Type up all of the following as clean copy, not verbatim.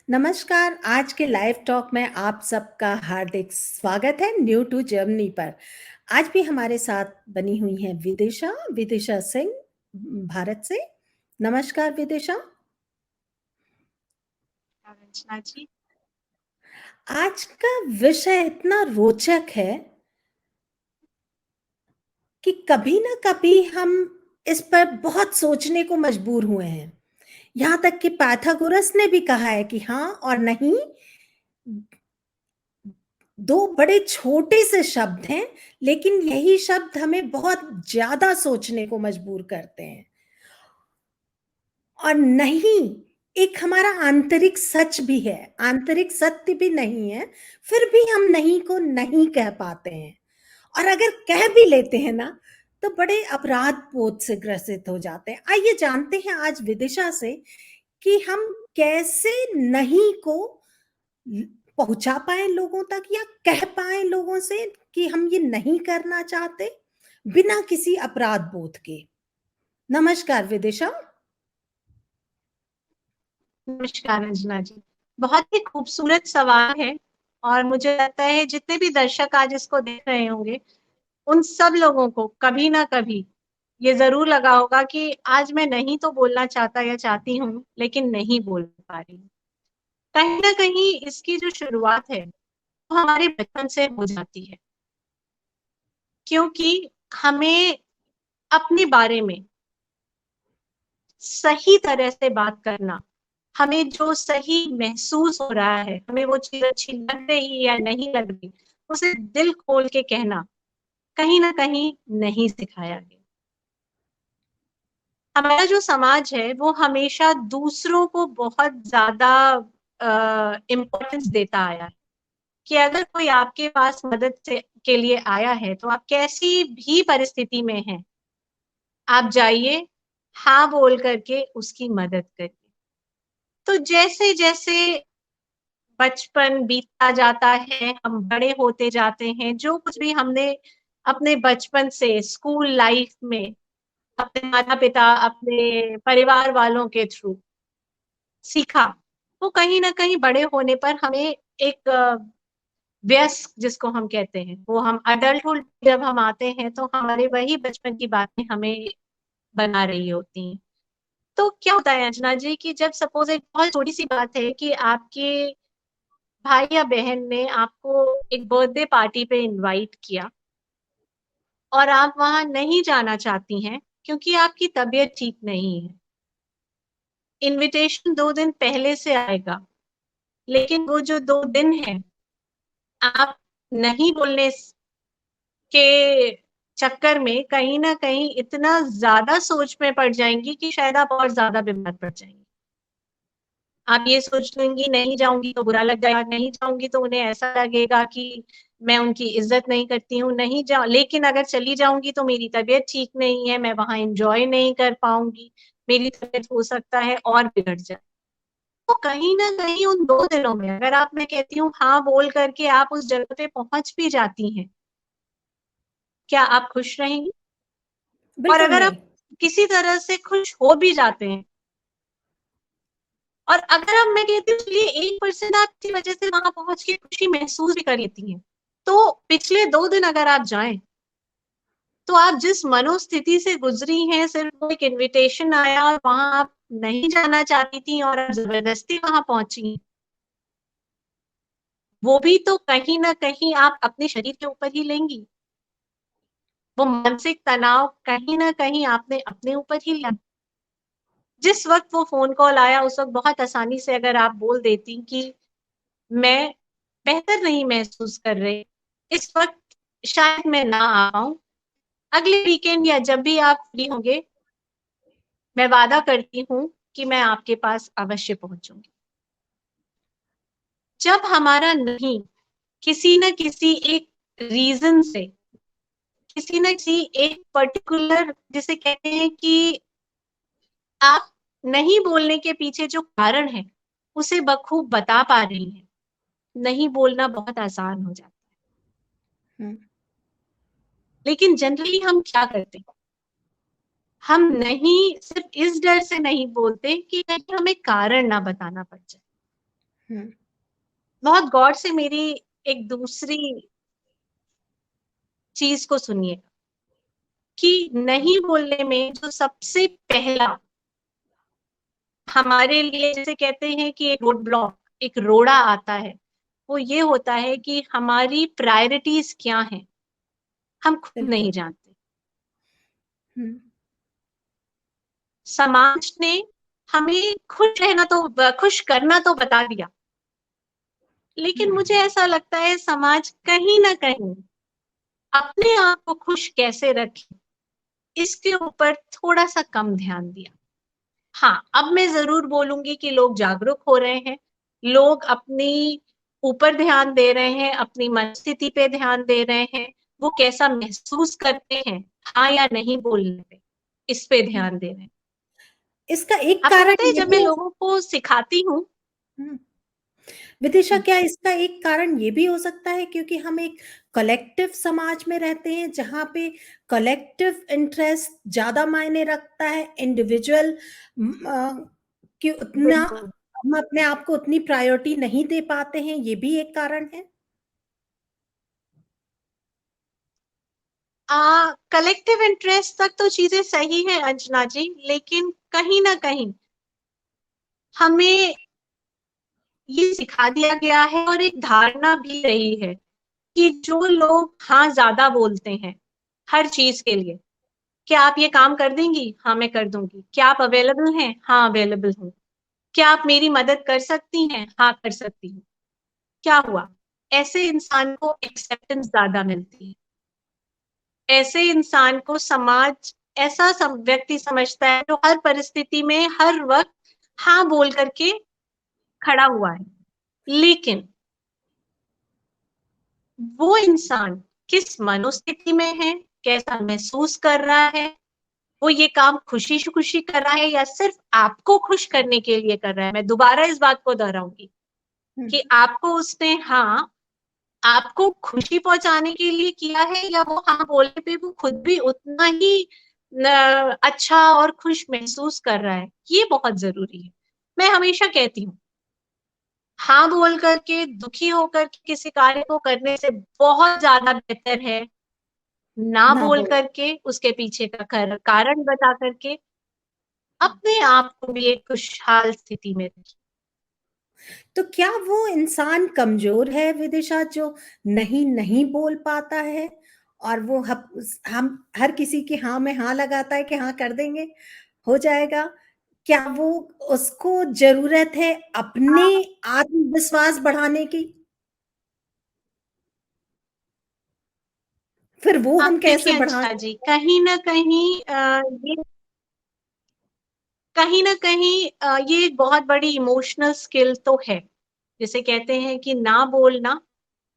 नमस्कार, आज के लाइव टॉक में आप सबका हार्दिक स्वागत है न्यू टू जर्मनी पर। आज भी हमारे साथ बनी हुई हैं विदिशा सिंह भारत से। नमस्कार विदिशा। रंजना जी। आज का विषय इतना रोचक है कि कभी ना कभी हम इस पर बहुत सोचने को मजबूर हुए हैं। यहाँ तक कि पाइथागोरस ने भी कहा है कि हाँ और नहीं दो बड़े छोटे से शब्द हैं, लेकिन यही शब्द हमें बहुत ज्यादा सोचने को मजबूर करते हैं। और नहीं एक हमारा आंतरिक सच भी है, आंतरिक सत्य भी नहीं है, फिर भी हम नहीं को नहीं कह पाते हैं। और अगर कह भी लेते हैं ना, तो बड़े अपराध बोध से ग्रसित हो जाते हैं। आइए जानते हैं आज विदिशा से कि हम कैसे नहीं को पहुंचा पाए लोगों तक या कह पाए लोगों से कि हम ये नहीं करना चाहते बिना किसी अपराध बोध के। नमस्कार विदिशा। नमस्कार रंजना जी। बहुत ही खूबसूरत सवाल है और मुझे लगता है जितने भी दर्शक आज इसको देख रहे होंगे उन सब लोगों को कभी ना कभी ये जरूर लगा होगा कि आज मैं नहीं तो बोलना चाहता या चाहती हूँ लेकिन नहीं बोल पा रही। कहीं ना कहीं इसकी जो शुरुआत है वो हमारे बचपन से हो जाती है, क्योंकि हमें अपने बारे में सही तरह से बात करना, हमें जो सही महसूस हो रहा है, हमें वो चीज अच्छी लग रही या नहीं लग रही, उसे दिल खोल के कहना कहीं ना कहीं नहीं सिखाया गया। हमारा जो समाज है वो हमेशा दूसरों को बहुत ज्यादा इम्पोर्टेंस देता आया है कि अगर कोई आपके पास मदद के लिए आया है तो आप कैसी भी परिस्थिति में हैं, आप जाइए, हाँ बोल करके उसकी मदद करिए। तो जैसे जैसे बचपन बीतता जाता है, हम बड़े होते जाते हैं, जो कुछ भी हमने अपने बचपन से स्कूल लाइफ में अपने माता पिता, अपने परिवार वालों के थ्रू सीखा, वो कहीं ना कहीं बड़े होने पर हमें एक वयस्क जिसको हम कहते हैं, वो हम अडल्टहुड जब हम आते हैं तो हमारे वही बचपन की बातें हमें बना रही होती हैं। तो क्या होता है अंजना जी कि जब सपोज एक बहुत छोटी सी बात है कि आपके भाई या बहन ने आपको एक बर्थडे पार्टी पे इनवाइट किया और आप वहां नहीं जाना चाहती हैं क्योंकि आपकी तबीयत ठीक नहीं है। इनविटेशन 2 दिन पहले से आएगा, लेकिन वो जो 2 दिन है आप नहीं बोलने के चक्कर में कहीं ना कहीं इतना ज्यादा सोच में पड़ जाएंगी कि शायद आप और ज्यादा बीमार पड़ जाएंगी। आप ये सोच लेंगी नहीं जाऊंगी तो बुरा लग जाएगा, नहीं जाऊंगी तो उन्हें ऐसा लगेगा कि मैं उनकी इज्जत नहीं करती हूँ, नहीं जा लेकिन अगर चली जाऊंगी तो मेरी तबीयत ठीक नहीं है, मैं वहां एंजॉय नहीं कर पाऊंगी, मेरी तबीयत हो सकता है और बिगड़ जाए। तो कहीं ना कहीं उन 2 दिनों में अगर आप, मैं कहती हूँ हाँ बोल करके आप उस जगह पे पहुंच भी जाती हैं, क्या आप खुश रहेंगी? और बिल्कुल अगर नहीं। आप किसी तरह से खुश हो भी जाते हैं, और अगर आप, मैं कहती हूँ चलिए 1% आप किसी वजह से वहां पहुंच के खुशी महसूस भी कर लेती हैं, तो पिछले 2 दिन अगर आप जाएं तो आप जिस मनोस्थिति से गुजरी हैं, सिर्फ वो एक इनविटेशन आया और वहां आप नहीं जाना चाहती थी और आप जबरदस्ती वहां पहुंची, वो भी तो कहीं ना कहीं आप अपने शरीर के ऊपर ही लेंगी। वो मानसिक तनाव कहीं ना कहीं आपने अपने ऊपर ही लिया। जिस वक्त वो फोन कॉल आया उस वक्त बहुत आसानी से अगर आप बोल देती कि मैं बेहतर नहीं महसूस कर रही, इस वक्त शायद मैं ना आ पाऊं, अगले वीकेंड या जब भी आप फ्री होंगे मैं वादा करती हूँ कि मैं आपके पास अवश्य पहुंचूंगी। जब हमारा नहीं किसी न किसी एक रीजन से, किसी न किसी एक पर्टिकुलर, जिसे कहते हैं कि आप नहीं बोलने के पीछे जो कारण है उसे बखूब बता पा रही हैं, नहीं बोलना बहुत आसान हो जाता है। हम्म, लेकिन जनरली हम क्या करते हैं, हम नहीं सिर्फ इस डर से नहीं बोलते कि कहीं हमें कारण ना बताना पड़ जाए। हम्म। बहुत गौर से मेरी एक दूसरी चीज को सुनिए कि नहीं बोलने में जो सबसे पहला हमारे लिए, जैसे कहते हैं कि एक रोड ब्लॉक, एक रोड़ा आता है, वो ये होता है कि हमारी प्रायोरिटीज क्या हैं, हम खुद नहीं बिल्कुल। जानते। हम्म। समाज ने हमें खुश करना तो बता दिया, लेकिन हम्म। मुझे ऐसा लगता है समाज कहीं ना कहीं अपने आप को खुश कैसे रखे, इसके ऊपर थोड़ा सा कम ध्यान दिया। हाँ, अब मैं जरूर बोलूंगी कि लोग जागरूक हो रहे हैं, लोग अपनी ऊपर ध्यान दे रहे हैं, अपनी मनस्थिति पे ध्यान दे रहे हैं, वो कैसा महसूस करते हैं हाँ या नहीं बोलने पे, इस पे हम्म। ध्यान दे रहे हैं। इसका एक आपको कारण पता है ये जब भी मैं हो। लोगों को सिखाती हूँ। हम्म। विदिशा, क्या इसका एक कारण ये भी हो सकता है क्योंकि हम एक कलेक्टिव समाज में रहते हैं जहां पे कलेक्टिव इंटरेस्ट ज्यादा मायने रखता है, इंडिविजुअल कि उतना बिल्कुल। हम अपने आप को उतनी प्रायोरिटी नहीं दे पाते हैं, ये भी एक कारण है। कलेक्टिव इंटरेस्ट तक तो चीजें सही है अंजना जी, लेकिन कहीं ना कहीं हमें ये सिखा दिया गया है और एक धारणा भी रही है कि जो लोग हाँ ज्यादा बोलते हैं हर चीज के लिए, क्या आप ये काम कर देंगी, हाँ मैं कर दूंगी, क्या आप अवेलेबल हैं, हाँ अवेलेबल हूँ, क्या आप मेरी मदद कर सकती हैं, हाँ कर सकती हूँ, क्या हुआ, ऐसे इंसान को एक्सेप्टेंस ज्यादा मिलती है, ऐसे इंसान को समाज ऐसा व्यक्ति समझता है जो हर परिस्थिति में हर वक्त हाँ बोल करके खड़ा हुआ है। लेकिन वो इंसान किस मनोस्थिति में है, कैसा महसूस कर रहा है, वो ये काम खुशी खुशी कर रहा है या सिर्फ आपको खुश करने के लिए कर रहा है, मैं दोबारा इस बात को दोहराऊंगी हम्म। कि आपको उसने हाँ आपको खुशी पहुंचाने के लिए किया है, या वो हाँ बोलने पे वो खुद भी उतना ही अच्छा और खुश महसूस कर रहा है, ये बहुत जरूरी है। मैं हमेशा कहती हूँ हाँ बोल करके दुखी होकर के किसी कार्य को करने से बहुत ज्यादा बेहतर है ना ना बोल बोल। करके उसके पीछे का कारण बता करके अपने आप को भी एक खुशहाल स्थिति में रखें। तो क्या वो इंसान कमजोर है विदिशा जो नहीं नहीं बोल पाता है, और वो हम हर किसी की हाँ में हाँ लगाता है कि हाँ कर देंगे, हो जाएगा? क्या वो, उसको जरूरत है अपने आप आत्मविश्वास बढ़ाने की? फिर वो हम कैसे देखिए बढ़ा अंशिका जी, सकते कहीं ना कहीं ये कहीं ना कहीं ये एक बहुत बड़ी इमोशनल स्किल तो है, जिसे कहते हैं कि ना बोलना,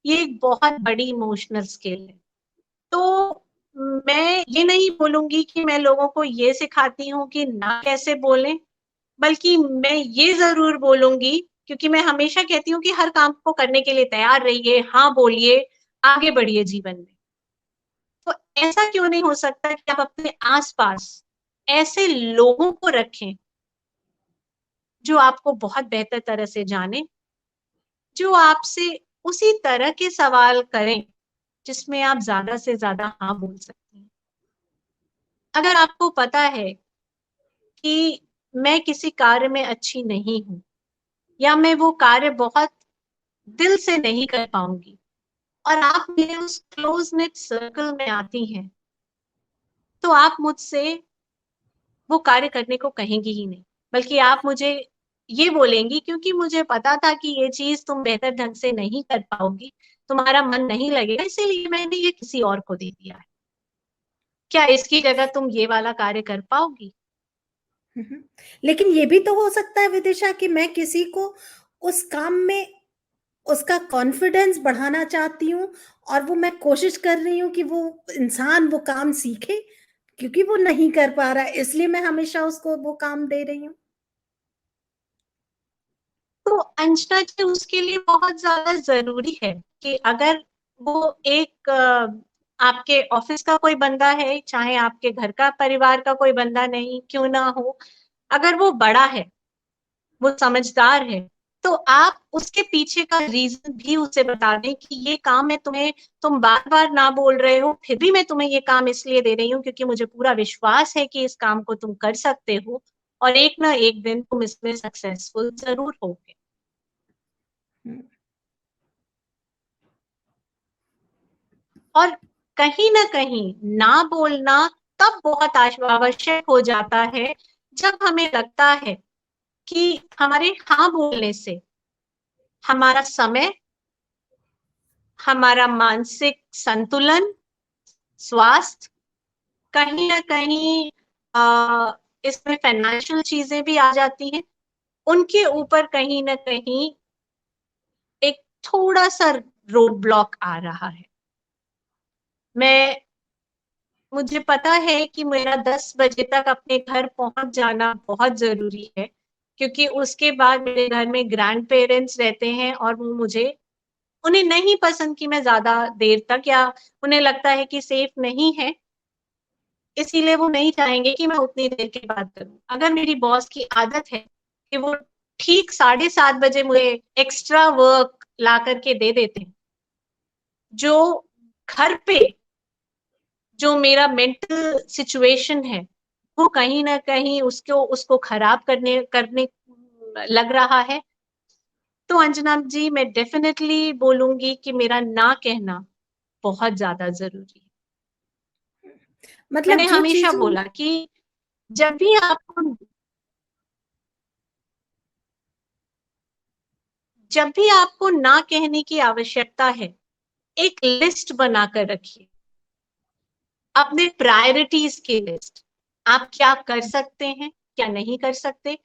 ये एक बहुत बड़ी इमोशनल स्किल है। तो मैं ये नहीं बोलूंगी कि मैं लोगों को ये सिखाती हूँ कि ना कैसे बोलें, बल्कि मैं ये जरूर बोलूंगी, क्योंकि मैं हमेशा कहती हूँ कि हर काम को करने के लिए तैयार रहिए, हाँ बोलिए, आगे बढ़िए जीवन में। तो ऐसा क्यों नहीं हो सकता कि आप अपने आसपास ऐसे लोगों को रखें जो आपको बहुत बेहतर तरह से जाने, जो आपसे उसी तरह के सवाल करें जिसमें आप ज्यादा से ज्यादा हाँ बोल सकते हैं। अगर आपको पता है कि मैं किसी कार्य में अच्छी नहीं हूं, या मैं वो कार्य बहुत दिल से नहीं कर पाऊंगी, और आप मेरे उस क्लोज नेट सर्कल में आती हैं, तो आप मुझसे वो कार्य करने को कहेंगी ही नहीं, बल्कि आप मुझे ये बोलेंगी क्योंकि मुझे पता था कि ये चीज तुम बेहतर ढंग से नहीं कर पाओगी, तुम्हारा मन नहीं लगेगा, इसीलिए मैंने ये किसी और को दे दिया है, क्या इसकी जगह तुम ये वाला कार्य कर पाओगी? हैं? लेकिन ये भी तो हो सकता है विदिशा कि मैं किसी को उस काम में उसका कॉन्फिडेंस बढ़ाना चाहती हूँ, और वो मैं कोशिश कर रही हूँ कि वो इंसान वो काम सीखे, क्योंकि वो नहीं कर पा रहा है इसलिए मैं हमेशा उसको वो काम दे रही हूँ। तो अंजना जी, उसके लिए बहुत ज्यादा जरूरी है कि अगर वो एक आपके ऑफिस का कोई बंदा है, चाहे आपके घर का परिवार का कोई बंदा नहीं क्यों ना हो, अगर वो बड़ा है, वो समझदार है, तो आप उसके पीछे का रीजन भी उसे बता दें कि ये काम है तुम बार बार ना बोल रहे हो, फिर भी मैं तुम्हें ये काम इसलिए दे रही हूँ क्योंकि मुझे पूरा विश्वास है कि इस काम को तुम कर सकते हो और एक ना एक दिन तुम इसमें सक्सेसफुल जरूर होगे। और कहीं ना कहीं ना बोलना तब बहुत आवश्यक हो जाता है जब हमें लगता है कि हमारे हाँ बोलने से हमारा समय, हमारा मानसिक संतुलन, स्वास्थ्य, कहीं ना कहीं इसमें फाइनेंशियल चीजें भी आ जाती हैं, उनके ऊपर कहीं ना कहीं एक थोड़ा सा रोड ब्लॉक आ रहा है। मैं मुझे पता है कि मेरा 10 बजे तक अपने घर पहुंच जाना बहुत जरूरी है, क्योंकि उसके बाद मेरे घर में ग्रैंड पेरेंट्स रहते हैं और वो उन्हें नहीं पसंद कि मैं ज्यादा देर तक, या उन्हें लगता है कि सेफ नहीं है, इसीलिए वो नहीं चाहेंगे कि मैं उतनी देर के बाद करूं। अगर मेरी बॉस की आदत है कि वो ठीक 7:30 बजे मुझे एक्स्ट्रा वर्क ला करके दे देते हैं, जो घर पे जो मेरा मेंटल सिचुएशन है वो कहीं ना कहीं उसको खराब करने करने लग रहा है, तो अंजना जी मैं डेफिनेटली बोलूंगी कि मेरा ना कहना बहुत ज्यादा जरूरी है। मतलब मैंने जो हमेशा चीजें बोला कि जब भी आपको जब भी आपको ना कहने की आवश्यकता है, एक लिस्ट बनाकर रखिए, अपने प्रायोरिटीज की लिस्ट। आप क्या कर सकते हैं, क्या नहीं कर सकते,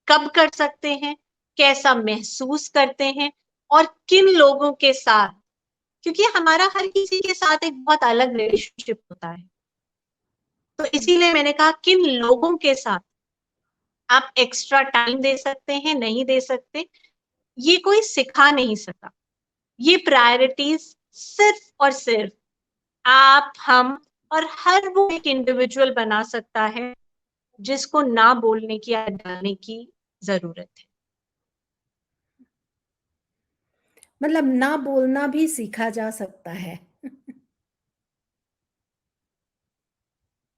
कब कर सकते हैं, कैसा महसूस करते हैं, और किन लोगों के साथ, क्योंकि हमारा हर किसी के साथ एक बहुत अलग रिलेशनशिप होता है। तो इसीलिए मैंने कहा किन लोगों के साथ आप एक्स्ट्रा टाइम दे सकते हैं, नहीं दे सकते, ये कोई सिखा नहीं सकता। ये प्रायोरिटीज सिर्फ और सिर्फ आप, हम और हर वो एक इंडिविजुअल बना सकता है जिसको ना बोलने की या डालने की जरूरत है। मतलब ना बोलना भी सीखा जा सकता है।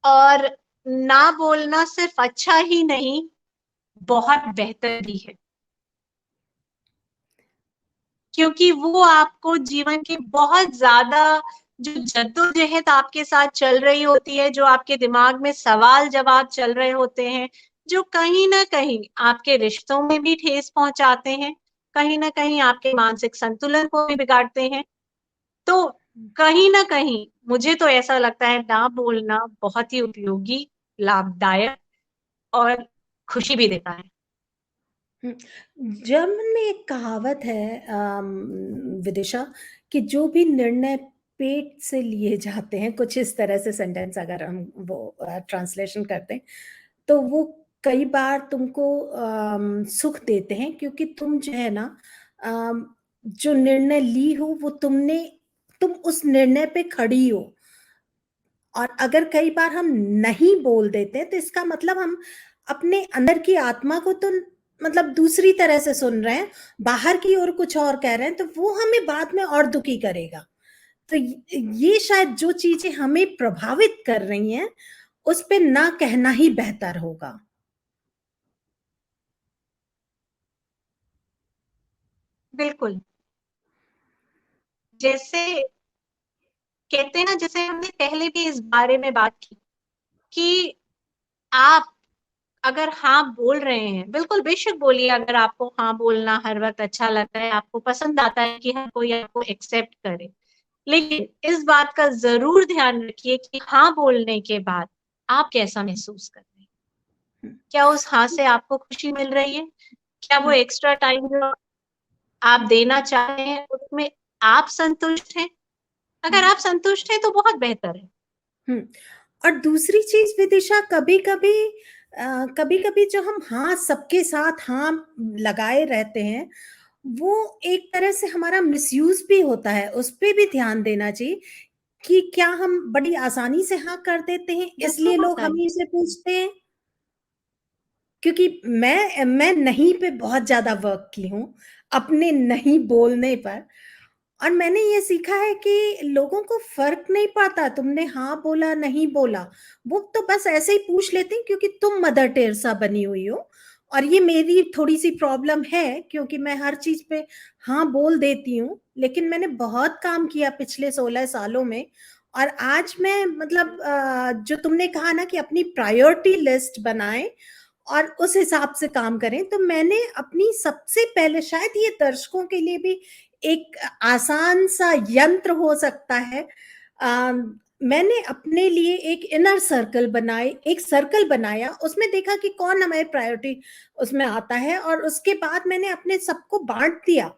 और ना बोलना सिर्फ अच्छा ही नहीं, बहुत बेहतर भी है, क्योंकि वो आपको जीवन के बहुत ज्यादा जो जद्दोजहद आपके साथ चल रही होती है, जो आपके दिमाग में सवाल जवाब चल रहे होते हैं, जो कहीं ना कहीं आपके रिश्तों में भी ठेस पहुंचाते हैं, कहीं ना कहीं आपके मानसिक संतुलन को भी बिगाड़ते हैं, तो कहीं ना कहीं मुझे तो ऐसा लगता है ना बोलना बहुत ही उपयोगी, लाभदायक और खुशी भी देता है। जर्मन में एक कहावत है विदिशा, कि जो भी निर्णय पेट से लिए जाते हैं, कुछ इस तरह से सेंटेंस अगर हम वो ट्रांसलेशन करते हैं, तो वो कई बार तुमको सुख देते हैं, क्योंकि तुम जो है ना, जो निर्णय ली हो वो तुम उस निर्णय पे खड़ी हो। और अगर कई बार हम नहीं बोल देते हैं, तो इसका मतलब हम अपने अंदर की आत्मा को तो मतलब दूसरी तरह से सुन रहे हैं, बाहर की ओर कुछ और कह रहे हैं, तो वो हमें बाद में और दुखी करेगा। तो ये शायद जो चीजें हमें प्रभावित कर रही हैं, उस पे ना कहना ही बेहतर होगा। बिल्कुल। जैसे कहते हैं ना, जैसे हमने पहले भी इस बारे में बात की कि आप अगर हाँ बोल रहे हैं, बिल्कुल बेशक बोलिए, अगर आपको हाँ बोलना हर वक्त अच्छा लगता है, आपको पसंद आता है कि हर कोई आपको एक्सेप्ट करे, लेकिन इस बात का जरूर ध्यान रखिए कि हाँ बोलने के बाद आप कैसा महसूस कर रहे हैं। क्या उस हाँ से आपको खुशी मिल रही है? क्या वो एक्स्ट्रा टाइम जो आप देना चाहते हैं उसमें आप संतुष्ट हैं? अगर आप संतुष्ट हैं तो बहुत बेहतर है। और दूसरी चीज विदिशा, कभी कभी जो हम हाँ सबके साथ हाँ लगाए रहते हैं, वो एक तरह से हमारा मिसयूज भी होता है। उस पे भी ध्यान देना चाहिए कि क्या हम बड़ी आसानी से हाँ कर देते हैं, बिल्कुल इसलिए लोग होता है। हमें से पूछते हैं। क्योंकि मैं नहीं पे बहुत ज़्यादा वर्क की हूँ, अपने नहीं बोलने पर। और मैंने ये सीखा है कि लोगों को फ़र्क नहीं पड़ता तुमने हाँ बोला, नहीं बोला। वो तो बस ऐसे ही पूछ लेते हैं क्योंकि तुम मदर टेरेसा बनी हुई हो। और ये मेरी थोड़ी-सी प्रॉब्लम है क्योंकि मैं हर चीज़ पे हाँ बोल देती हूँ, लेकिन मैंने बहुत काम किया पिछले 16 सालों में। और आज मैं मतलब जो तुमने कहा ना कि अपनी प्रायोरिटी लिस्ट बनाएँ और उस हिसाब से काम करें, तो मैंने अपनी सबसे पहले, शायद ये दर्शकों के लिए भी एक आसान सा यंत्र हो सकता है, मैंने अपने लिए एक इनर सर्कल बनाए, एक सर्कल बनाया, उसमें देखा कि कौन हमारे प्रायोरिटी उसमें आता है, और उसके बाद मैंने अपने सबको बांट दिया।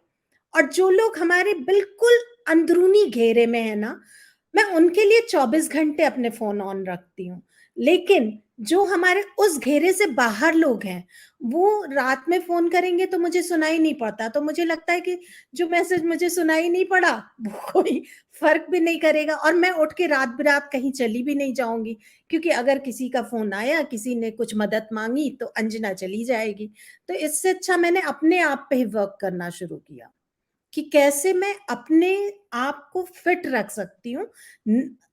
और जो लोग हमारे बिल्कुल अंदरूनी घेरे में है ना, मैं उनके लिए 24 घंटे अपने फोन ऑन रखती हूँ। लेकिन जो हमारे उस घेरे से बाहर लोग हैं, वो रात में फोन करेंगे तो मुझे सुनाई नहीं पड़ता, तो मुझे लगता है कि जो मैसेज मुझे सुनाई नहीं पड़ा वो कोई फर्क भी नहीं करेगा, और मैं उठ के रात बिरात कहीं चली भी नहीं जाऊंगी, क्योंकि अगर किसी का फोन आया, किसी ने कुछ मदद मांगी, तो अंजना चली जाएगी। तो इससे अच्छा मैंने अपने आप पे ही वर्क करना शुरू किया कि कैसे मैं अपने आप को फिट रख सकती हूँ।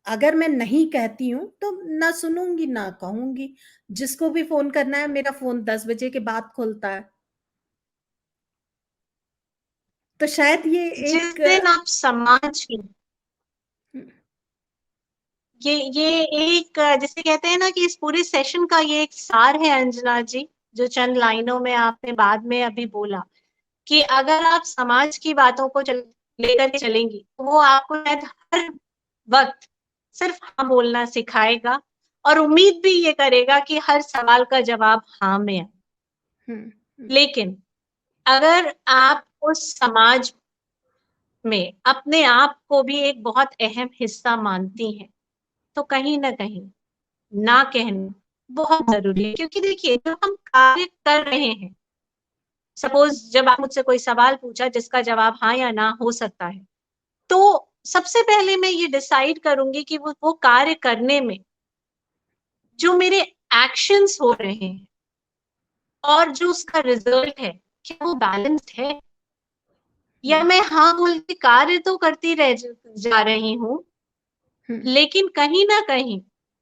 अगर मैं नहीं कहती हूँ तो ना सुनूंगी ना कहूंगी। जिसको भी फोन करना है, मेरा फोन 10 बजे के बाद खुलता है। तो शायद ये जिस एक दिन आप समाज की, ये एक जिसे कहते हैं ना कि इस पूरे सेशन का ये एक सार है अंजना जी, जो चंद लाइनों में आपने बाद में अभी बोला कि अगर आप समाज की बातों को लेकर के चलेंगी, तो वो आपको शायद हर वक्त सिर्फ हाँ बोलना सिखाएगा, और उम्मीद भी ये करेगा कि हर सवाल का जवाब हाँ में है। लेकिन अगर आप उस समाज में अपने आप को भी एक बहुत अहम हिस्सा मानती हैं, तो कहीं ना कहीं ना कहना बहुत जरूरी है। क्योंकि देखिए, जो हम कार्य कर रहे हैं, सपोज जब आप मुझसे कोई सवाल पूछा जिसका जवाब हाँ या ना हो सकता है, तो सबसे पहले मैं ये डिसाइड करूंगी कि वो कार्य करने में जो मेरे एक्शंस हो रहे हैं और जो उसका रिजल्ट है, क्या वो बैलेंस्ड है, या मैं हाँ बोल के कार्य तो करती रह जा रही हूँ, लेकिन कहीं ना कहीं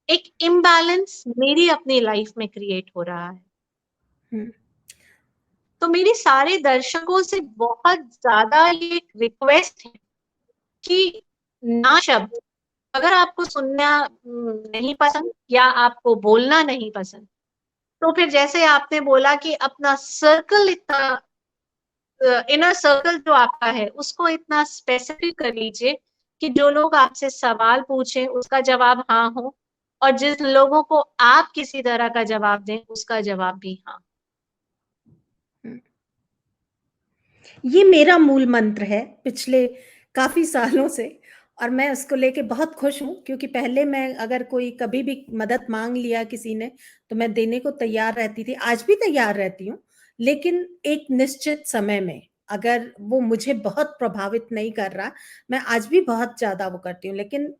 एक इम्बैलेंस मेरी अपनी लाइफ में क्रिएट हो रहा है। तो मेरी सारे दर्शकों से बहुत ज्यादा ये रिक्वेस्ट है कि ना शब्द, अगर आपको सुनना नहीं पसंद या आपको बोलना नहीं पसंद, तो फिर जैसे आपने बोला कि अपना सर्कल इतना, इनर सर्कल जो आपका है उसको इतना स्पेसिफिक कर लीजिए कि जो लोग आपसे सवाल पूछें उसका जवाब हाँ हो, और जिस लोगों को आप किसी तरह का जवाब दें उसका जवाब भी हाँ। ये मेरा मूल मंत्र है पिछले काफी सालों से, और मैं उसको लेके बहुत खुश हूँ, क्योंकि पहले मैं अगर कोई कभी भी मदद मांग लिया किसी ने, तो मैं देने को तैयार रहती थी, आज भी तैयार रहती हूँ, लेकिन एक निश्चित समय में। अगर वो मुझे बहुत प्रभावित नहीं कर रहा, मैं आज भी बहुत ज्यादा वो करती हूँ, लेकिन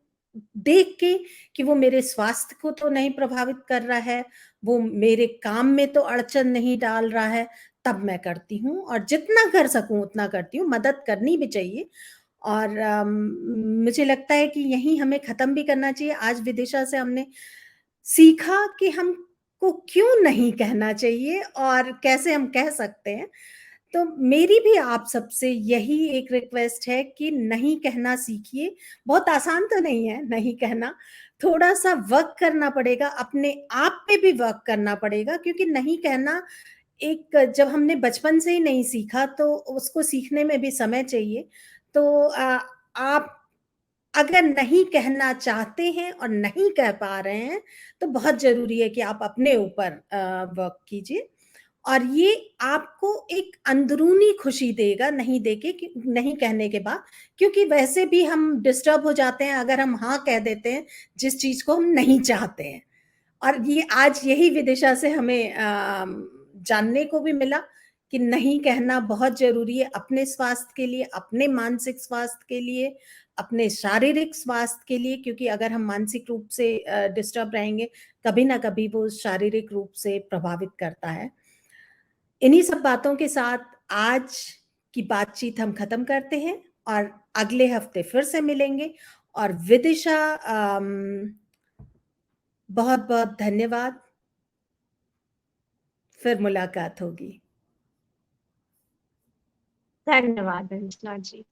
देख के कि वो मेरे स्वास्थ्य को तो नहीं प्रभावित कर रहा है, वो मेरे काम में तो अड़चन नहीं डाल रहा है, तब मैं करती हूँ, और जितना कर सकूं उतना करती हूँ। मदद करनी भी चाहिए। और मुझे लगता है कि यही हमें खत्म भी करना चाहिए। आज विदिशा से हमने सीखा कि हमको क्यों नहीं कहना चाहिए और कैसे हम कह सकते हैं। तो मेरी भी आप सबसे यही एक रिक्वेस्ट है कि नहीं कहना सीखिए। बहुत आसान तो नहीं है नहीं कहना, थोड़ा सा वर्क करना पड़ेगा, अपने आप पे भी वर्क करना पड़ेगा, क्योंकि नहीं कहना एक, जब हमने बचपन से ही नहीं सीखा तो उसको सीखने में भी समय चाहिए। तो आप अगर नहीं कहना चाहते हैं और नहीं कह पा रहे हैं, तो बहुत जरूरी है कि आप अपने ऊपर वर्क कीजिए, और ये आपको एक अंदरूनी खुशी देगा नहीं देके नहीं कहने के बाद, क्योंकि वैसे भी हम डिस्टर्ब हो जाते हैं अगर हम हाँ कह देते हैं जिस चीज को हम नहीं चाहते हैं। और ये आज यही विदिशा से हमें जानने को भी मिला कि नहीं कहना बहुत ज़रूरी है अपने स्वास्थ्य के लिए, अपने मानसिक स्वास्थ्य के लिए, अपने शारीरिक स्वास्थ्य के लिए, क्योंकि अगर हम मानसिक रूप से डिस्टर्ब रहेंगे, कभी ना कभी वो शारीरिक रूप से प्रभावित करता है। इन्हीं सब बातों के साथ आज की बातचीत हम खत्म करते हैं और अगले हफ्ते फिर से मिलेंगे। और विदिशा, बहुत बहुत धन्यवाद, फिर मुलाकात होगी। धन्यवाद अंजना जी।